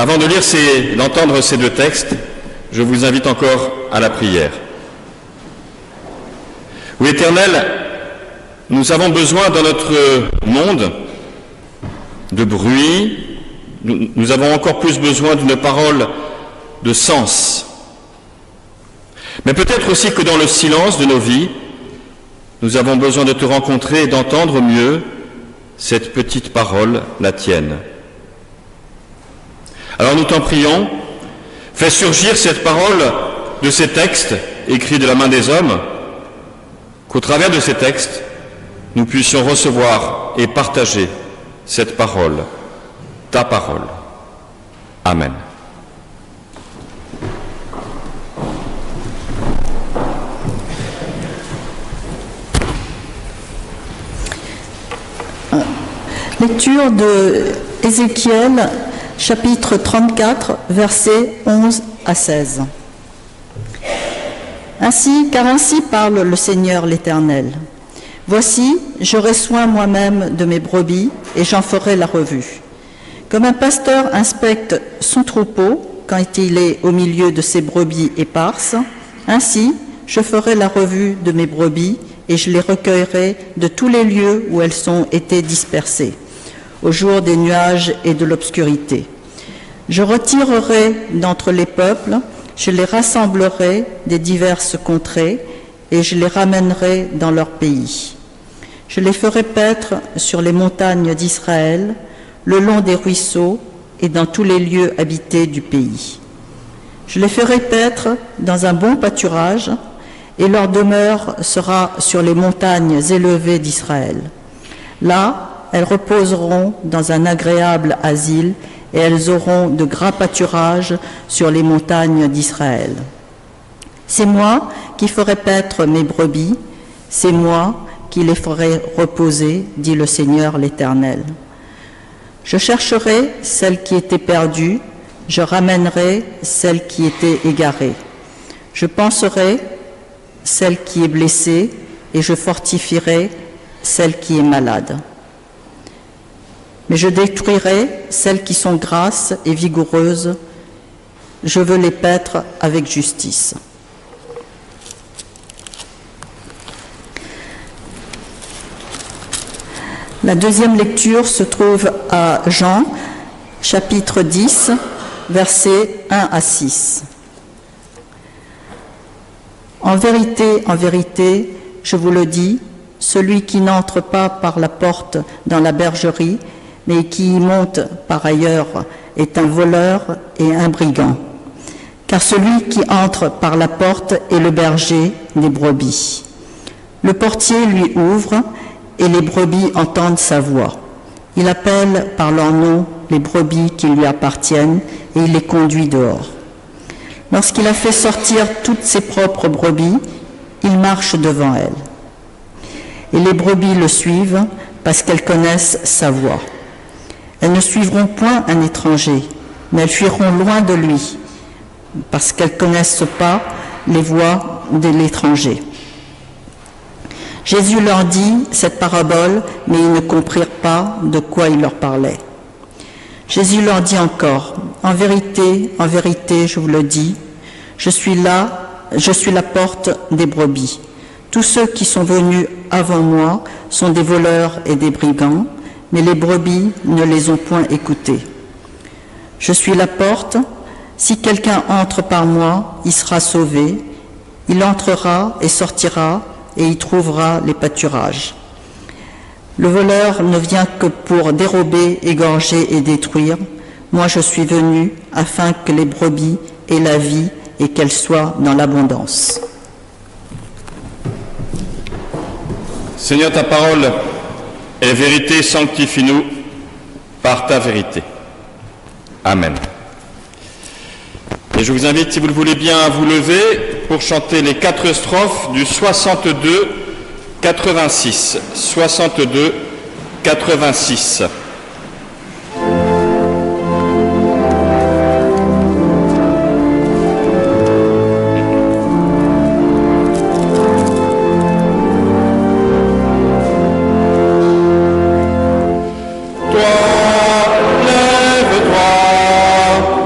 Avant de lire d'entendre ces deux textes, je vous invite encore à la prière. Oui, Éternel, nous avons besoin dans notre monde de bruit, nous avons encore plus besoin d'une parole de sens. Mais peut-être aussi que dans le silence de nos vies, nous avons besoin de te rencontrer et d'entendre mieux cette petite parole, la tienne. Alors nous t'en prions, fais surgir cette parole de ces textes écrits de la main des hommes, qu'au travers de ces textes, nous puissions recevoir et partager cette parole, ta parole. Amen. Lecture de Ézéchiel, chapitre 34, versets 11 à 16. Car ainsi parle le Seigneur l'Éternel. Voici, j'aurai soin moi-même de mes brebis et j'en ferai la revue. Comme un pasteur inspecte son troupeau quand il est au milieu de ses brebis éparses, ainsi je ferai la revue de mes brebis et je les recueillerai de tous les lieux où elles ont été dispersées, au jour des nuages et de l'obscurité. Je retirerai d'entre les peuples, je les rassemblerai des diverses contrées et je les ramènerai dans leur pays. Je les ferai paître sur les montagnes d'Israël, le long des ruisseaux et dans tous les lieux habités du pays. Je les ferai paître dans un bon pâturage et leur demeure sera sur les montagnes élevées d'Israël. Là, elles reposeront dans un agréable asile et elles auront de gras pâturages sur les montagnes d'Israël. C'est moi qui ferai paître mes brebis, c'est moi qui les ferai reposer, dit le Seigneur l'Éternel. Je chercherai celle qui était perdue, je ramènerai celle qui était égarée. Je panserai celle qui est blessée et je fortifierai celle qui est malade. Mais je détruirai celles qui sont grasses et vigoureuses, je veux les paître avec justice. La deuxième lecture se trouve à Jean, chapitre 10, versets 1 à 6. En vérité, je vous le dis, celui qui n'entre pas par la porte dans la bergerie, mais qui y monte par ailleurs, est un voleur et un brigand. Car celui qui entre par la porte est le berger des brebis. Le portier lui ouvre, et les brebis entendent sa voix. Il appelle par leur nom les brebis qui lui appartiennent, et il les conduit dehors. Lorsqu'il a fait sortir toutes ses propres brebis, il marche devant elles. Et les brebis le suivent parce qu'elles connaissent sa voix. Elles ne suivront point un étranger, mais elles fuiront loin de lui, parce qu'elles ne connaissent pas les voies de l'étranger. Jésus leur dit cette parabole, mais ils ne comprirent pas de quoi il leur parlait. Jésus leur dit encore, en vérité, je vous le dis, je suis la porte des brebis. Tous ceux qui sont venus avant moi sont des voleurs et des brigands, mais les brebis ne les ont point écoutés. Je suis la porte, si quelqu'un entre par moi, il sera sauvé, il entrera et sortira et y trouvera les pâturages. Le voleur ne vient que pour dérober, égorger et détruire. Moi je suis venu afin que les brebis aient la vie et qu'elles soient dans l'abondance. Seigneur, ta parole est vérité, sanctifie-nous par ta vérité. Amen. Et je vous invite, si vous le voulez bien, à vous lever pour chanter les 4 strophes du 62-86. 62-86. Lève-toi,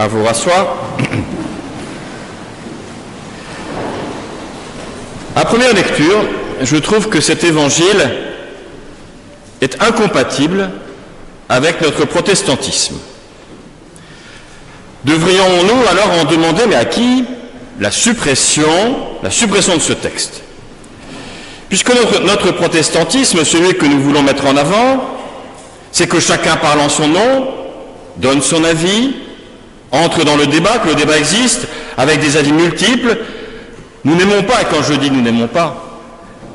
à vous rasseoir. À première lecture, je trouve que cet évangile est incompatible avec notre protestantisme. Devrions-nous alors en demander, mais à qui, la suppression de ce texte? Puisque notre protestantisme, celui que nous voulons mettre en avant, c'est que chacun parle en son nom, donne son avis, entre dans le débat, que le débat existe, avec des avis multiples. Nous n'aimons pas, et quand je dis nous n'aimons pas,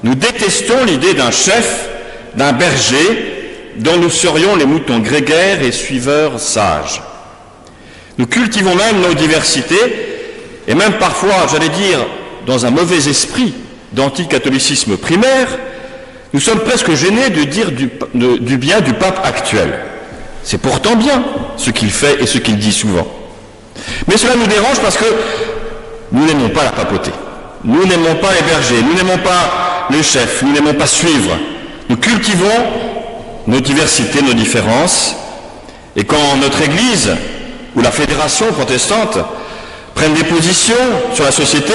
nous détestons l'idée d'un chef, d'un berger, dont nous serions les moutons grégaires et suiveurs sages. Nous cultivons même nos diversités, et même parfois, j'allais dire, dans un mauvais esprit d'anticatholicisme primaire, nous sommes presque gênés de dire du bien du pape actuel. C'est pourtant bien ce qu'il fait et ce qu'il dit souvent. Mais cela nous dérange parce que nous n'aimons pas la papauté. Nous n'aimons pas les bergers, nous n'aimons pas les chefs, nous n'aimons pas suivre. Nous cultivons nos diversités, nos différences, et quand notre Église ou la fédération protestante prennent des positions sur la société,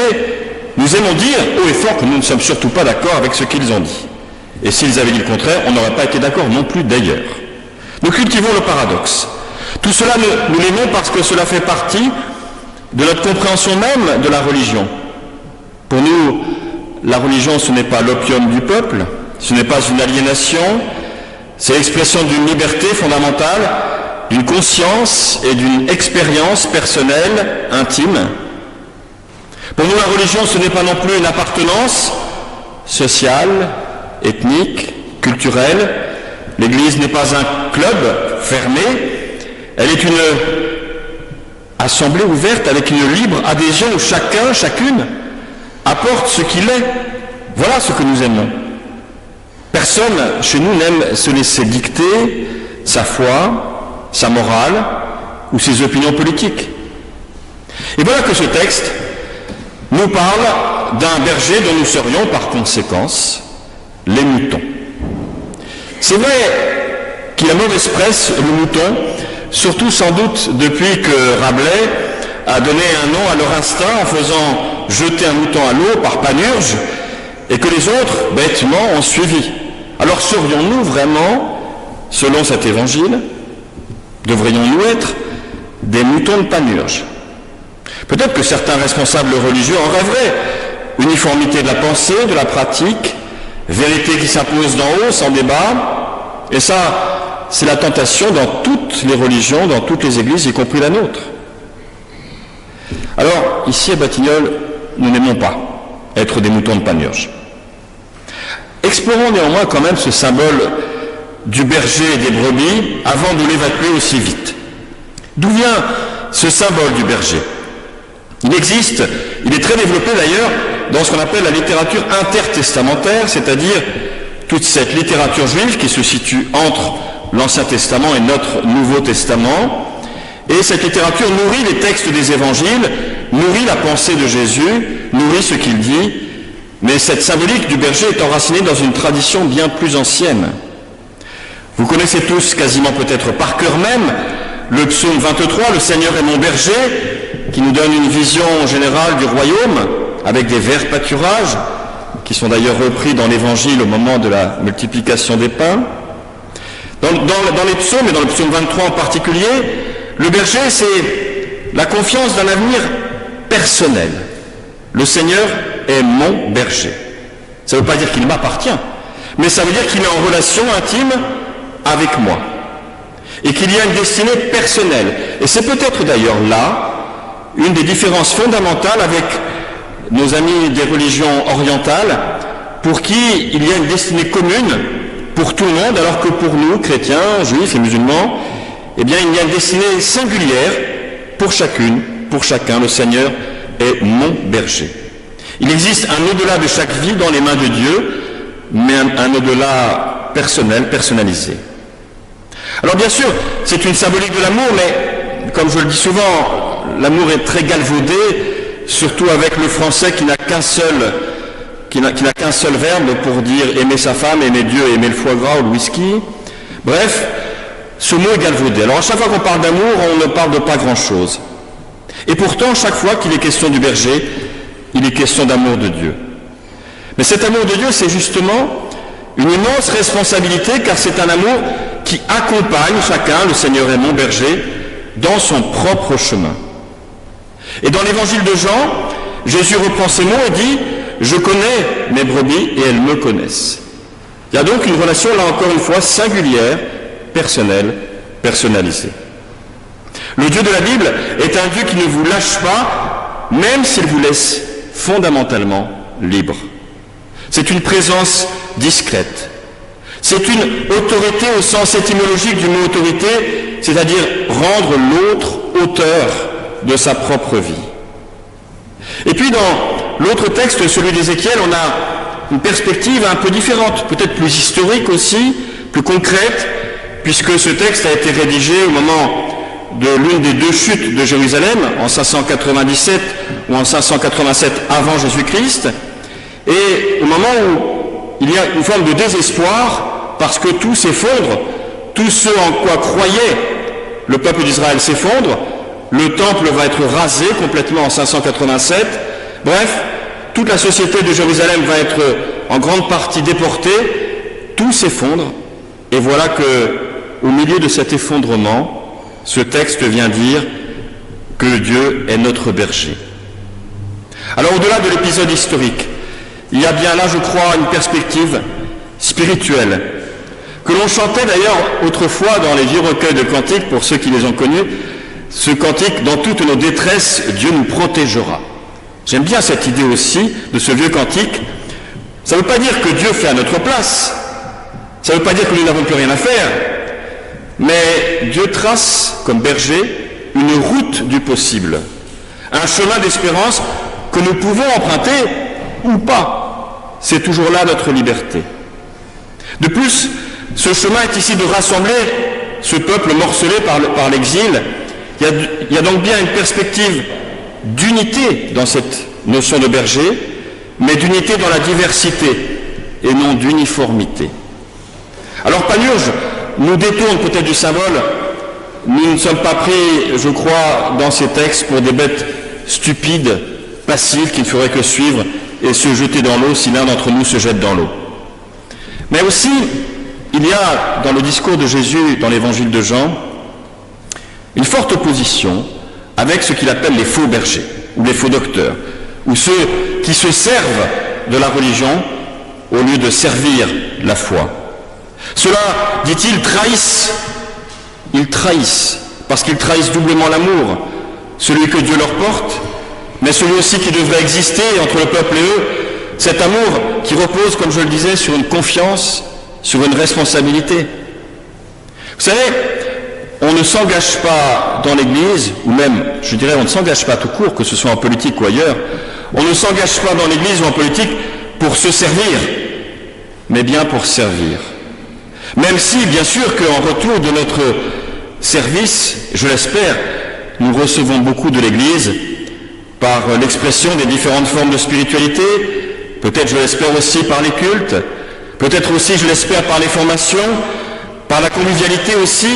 nous aimons dire haut et fort que nous ne sommes surtout pas d'accord avec ce qu'ils ont dit. Et s'ils avaient dit le contraire, on n'aurait pas été d'accord non plus d'ailleurs. Nous cultivons le paradoxe. Tout cela, nous l'aimons parce que cela fait partie de notre compréhension même de la religion. Pour nous, la religion, ce n'est pas l'opium du peuple, ce n'est pas une aliénation, c'est l'expression d'une liberté fondamentale, d'une conscience et d'une expérience personnelle, intime. Pour nous, la religion, ce n'est pas non plus une appartenance sociale, ethnique, culturelle. L'Église n'est pas un club fermé, elle est une assemblée ouverte avec une libre adhésion où chacun, chacune apporte ce qu'il est. Voilà ce que nous aimons. Personne chez nous n'aime se laisser dicter sa foi, sa morale ou ses opinions politiques. Et voilà que ce texte nous parle d'un berger dont nous serions par conséquence les moutons. C'est vrai qu'il a mauvaise presse, le mouton, surtout sans doute depuis que Rabelais a donné un nom à leur instinct en faisant jeter un mouton à l'eau par Panurge et que les autres, bêtement, ont suivi. Alors serions-nous vraiment, selon cet évangile, devrions-nous être des moutons de Panurge? Peut-être que certains responsables religieux en rêveraient. Uniformité de la pensée, de la pratique, vérité qui s'impose d'en haut, sans débat. Et ça, c'est la tentation dans toutes les religions, dans toutes les églises, y compris la nôtre. Alors, ici à Batignolles, nous n'aimons pas être des moutons de Panurge. Explorons néanmoins quand même ce symbole du berger et des brebis avant de l'évacuer aussi vite. D'où vient ce symbole du berger? Il existe, il est très développé d'ailleurs dans ce qu'on appelle la littérature intertestamentaire, c'est-à-dire toute cette littérature juive qui se situe entre l'Ancien Testament et notre Nouveau Testament. Et cette littérature nourrit les textes des évangiles, nourrit la pensée de Jésus, nourrit ce qu'il dit, mais cette symbolique du berger est enracinée dans une tradition bien plus ancienne. Vous connaissez tous, quasiment peut-être par cœur même, le psaume 23, « Le Seigneur est mon berger », qui nous donne une vision générale du royaume, avec des verts pâturages, qui sont d'ailleurs repris dans l'Évangile au moment de la multiplication des pains. Dans les psaumes, et dans le psaume 23 en particulier, le berger, c'est la confiance d'un avenir personnel. Le Seigneur est mon berger. Ça ne veut pas dire qu'il m'appartient, mais ça veut dire qu'il est en relation intime avec moi. Et qu'il y a une destinée personnelle. Et c'est peut-être d'ailleurs là une des différences fondamentales avec nos amis des religions orientales, pour qui il y a une destinée commune pour tout le monde, alors que pour nous, chrétiens, juifs et musulmans, eh bien, il y a une destinée singulière pour chacune, pour chacun. Le Seigneur est mon berger. Il existe un au-delà de chaque vie dans les mains de Dieu, mais un au-delà personnel, personnalisé. Alors bien sûr, c'est une symbolique de l'amour, mais comme je le dis souvent, l'amour est très galvaudé, surtout avec le français qui n'a qu'un seul verbe pour dire aimer sa femme, aimer Dieu, aimer le foie gras ou le whisky. Bref, ce mot est galvaudé. Alors à chaque fois qu'on parle d'amour, on ne parle de pas grand-chose. Et pourtant, chaque fois qu'il est question du berger, il est question d'amour de Dieu. Mais cet amour de Dieu, c'est justement une immense responsabilité, car c'est un amour qui accompagne chacun, le Seigneur est mon berger, dans son propre chemin. Et dans l'évangile de Jean, Jésus reprend ces mots et dit « Je connais mes brebis et elles me connaissent ». Il y a donc une relation, là encore une fois, singulière, personnelle, personnalisée. Le Dieu de la Bible est un Dieu qui ne vous lâche pas, même s'il vous laisse fondamentalement libre. C'est une présence discrète. C'est une autorité au sens étymologique du mot autorité, c'est-à-dire rendre l'autre auteur de sa propre vie. Et puis dans l'autre texte, celui d'Ézéchiel, on a une perspective un peu différente, peut-être plus historique aussi, plus concrète, puisque ce texte a été rédigé au moment de l'une des deux chutes de Jérusalem, en 597 ou en 587 avant Jésus-Christ, et au moment où il y a une forme de désespoir, parce que tout s'effondre, tout ce en quoi croyait le peuple d'Israël s'effondre, le temple va être rasé complètement en 587, bref, toute la société de Jérusalem va être en grande partie déportée, tout s'effondre, et voilà que, au milieu de cet effondrement, ce texte vient dire que Dieu est notre berger. Alors au-delà de l'épisode historique, il y a bien là, je crois, une perspective spirituelle, que l'on chantait d'ailleurs autrefois dans les vieux recueils de cantiques, pour ceux qui les ont connus, ce cantique « Dans toutes nos détresses, Dieu nous protégera ». J'aime bien cette idée aussi de ce vieux cantique. Ça ne veut pas dire que Dieu fait à notre place, ça ne veut pas dire que nous n'avons plus rien à faire, mais Dieu trace, comme berger, une route du possible, un chemin d'espérance que nous pouvons emprunter ou pas. C'est toujours là notre liberté. De plus, ce chemin est ici de rassembler ce peuple morcelé par l'exil. Il y a donc bien une perspective d'unité dans cette notion de berger, mais d'unité dans la diversité et non d'uniformité. Alors Panurge nous détourne peut-être du symbole. Nous ne sommes pas pris, je crois, dans ces textes pour des bêtes stupides, passives, qui ne feraient que suivre et se jeter dans l'eau si l'un d'entre nous se jette dans l'eau. Mais aussi, il y a dans le discours de Jésus, dans l'évangile de Jean, une forte opposition avec ce qu'il appelle les faux bergers, ou les faux docteurs, ou ceux qui se servent de la religion au lieu de servir la foi. Ceux-là, dit-il, trahissent. Ils trahissent, parce qu'ils trahissent doublement l'amour, celui que Dieu leur porte, mais celui aussi qui devrait exister entre le peuple et eux, cet amour qui repose, comme je le disais, sur une confiance, sur une responsabilité. Vous savez, on ne s'engage pas dans l'Église, ou même, je dirais, on ne s'engage pas tout court, que ce soit en politique ou ailleurs, on ne s'engage pas dans l'Église ou en politique pour se servir, mais bien pour servir. Même si, bien sûr, qu'en retour de notre service, je l'espère, nous recevons beaucoup de l'Église par l'expression des différentes formes de spiritualité, peut-être, je l'espère aussi, par les cultes, peut-être aussi, je l'espère, par les formations, par la convivialité aussi,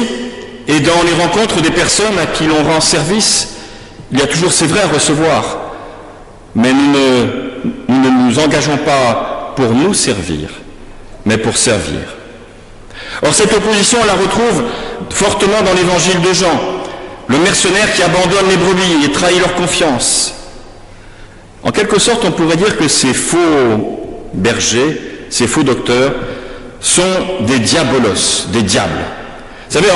et dans les rencontres des personnes à qui l'on rend service. Il y a toujours, c'est vrai, à recevoir, mais nous ne nous engageons pas pour nous servir, mais pour servir. Or, cette opposition, on la retrouve fortement dans l'évangile de Jean, le mercenaire qui abandonne les brebis et trahit leur confiance. En quelque sorte, on pourrait dire que ces faux bergers, ces faux docteurs, sont des diabolos, des diables. Vous savez,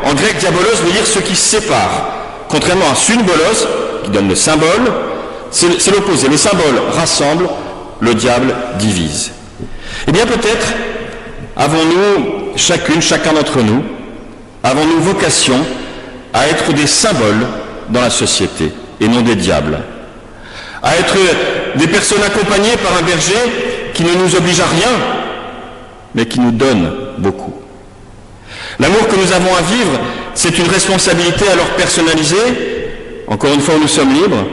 en grec, diabolos veut dire ceux qui se séparent. Contrairement à sunbolos, qui donne le symbole, c'est l'opposé. Le symbole rassemble, le diable divise. Eh bien, peut-être avons-nous, chacun d'entre nous, avons-nous vocation à être des symboles dans la société et non des diables, à être des personnes accompagnées par un berger qui ne nous oblige à rien, mais qui nous donne beaucoup. L'amour que nous avons à vivre, c'est une responsabilité alors personnalisée, encore une fois où nous sommes libres,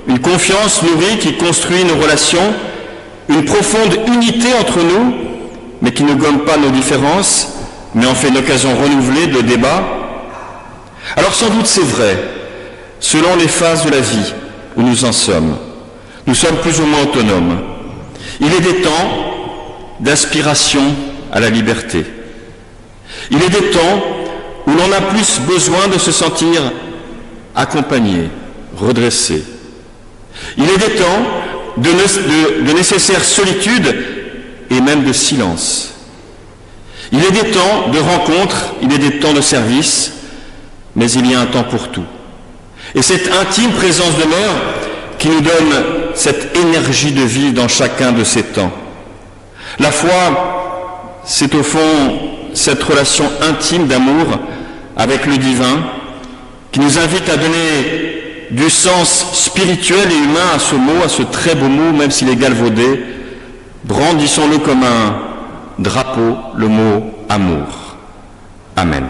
une confiance nourrie qui construit nos relations, une profonde unité entre nous, mais qui ne gomme pas nos différences, mais en fait une occasion renouvelée de débat. Alors sans doute c'est vrai, selon les phases de la vie où nous en sommes. Nous sommes plus ou moins autonomes. Il est des temps d'aspiration à la liberté. Il est des temps où l'on a plus besoin de se sentir accompagné, redressé. Il est des temps de nécessaire solitude et même de silence. Il est des temps de rencontre, il est des temps de service, mais il y a un temps pour tout. Et cette intime présence demeure qui nous donne cette énergie de vie dans chacun de ces temps. La foi, c'est au fond cette relation intime d'amour avec le divin qui nous invite à donner du sens spirituel et humain à ce mot, à ce très beau mot, même s'il est galvaudé. Brandissons-le comme un drapeau, le mot amour. Amen.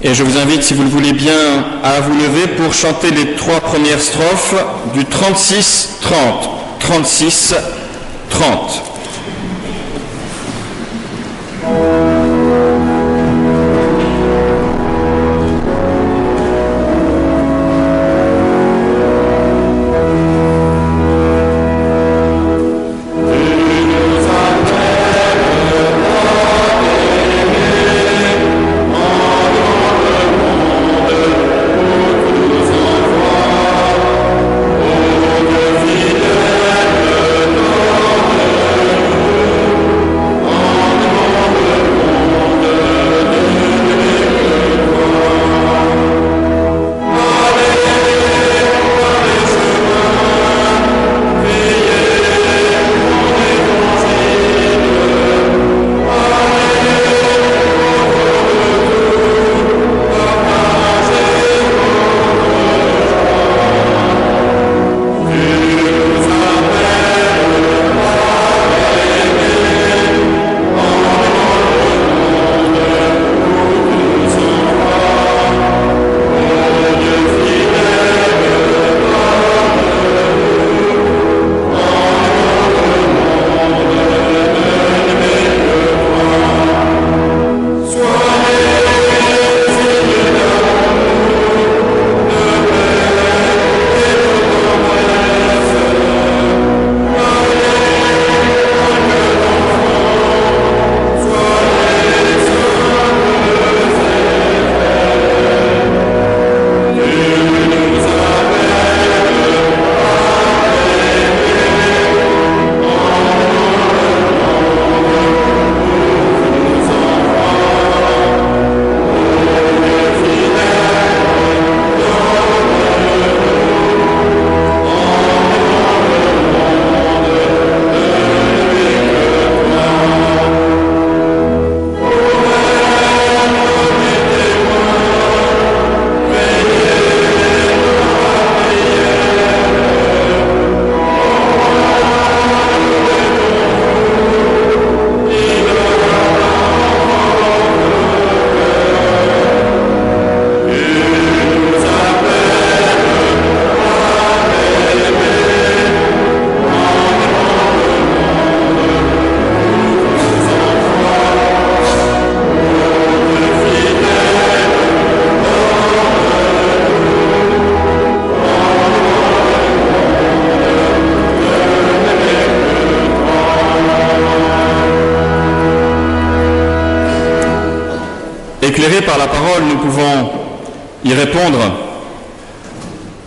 Et je vous invite, si vous le voulez bien, à vous lever pour chanter les 3 premières strophes du 36-30. 36-30. Fidèle, éclairés par la parole, nous pouvons y répondre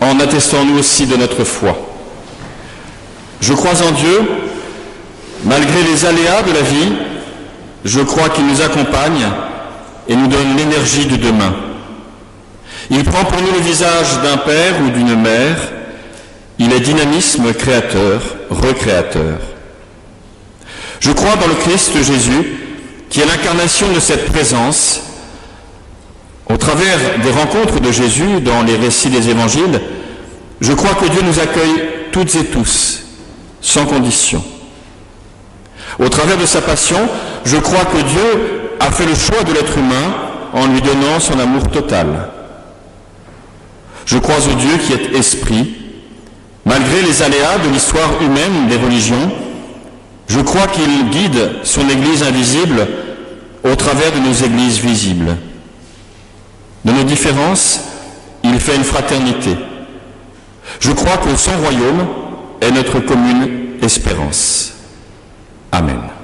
en attestant nous aussi de notre foi. Je crois en Dieu, malgré les aléas de la vie, je crois qu'il nous accompagne et nous donne l'énergie de demain. Il prend pour nous le visage d'un père ou d'une mère. Il est dynamisme créateur, recréateur. Je crois dans le Christ Jésus, qui est l'incarnation de cette présence. Au travers des rencontres de Jésus dans les récits des évangiles, je crois que Dieu nous accueille toutes et tous, sans condition. Au travers de sa passion, je crois que Dieu a fait le choix de l'être humain en lui donnant son amour total. Je crois au Dieu qui est esprit. Malgré les aléas de l'histoire humaine des religions, je crois qu'il guide son Église invisible au travers de nos églises visibles. De nos différences, il fait une fraternité. Je crois que son royaume est notre commune espérance. Amen.